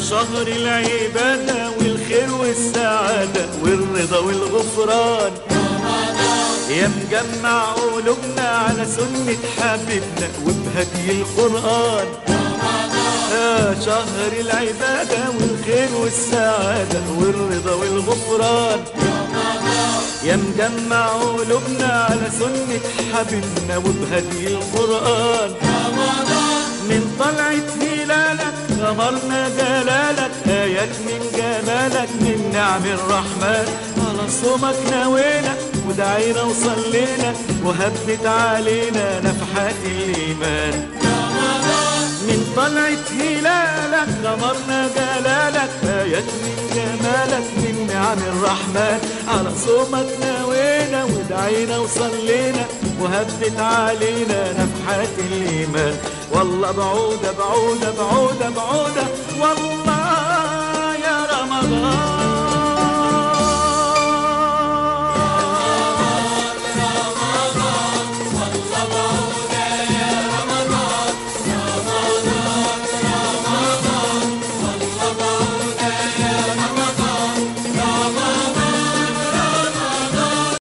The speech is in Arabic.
شهر العبادة والخير والسعادة والرضا والغفران، يا مجمع قلوبنا على سنة حبيبنا وبهدي القرآن. يا شهر العبادة والخير والسعادة والرضا والغفران، يا مجمع قلوبنا على سنة حبيبنا وبهدي القرآن. من طلعة هلالك غمرنا جلالك، آيات من جمالك من نعم الرحمن. على صومك نوينا ودعينا وصلينا وهبت علينا نفحات الإيمان. من طلعة هلالك غمرنا جلالك، آيات من جمالك من نعم الرحمن. على صومك نوينا ودعينا وصلينا وهبت علينا نفحات الإيمان. والله بعودة بعودة بعودة بعودة والله يا رمضان.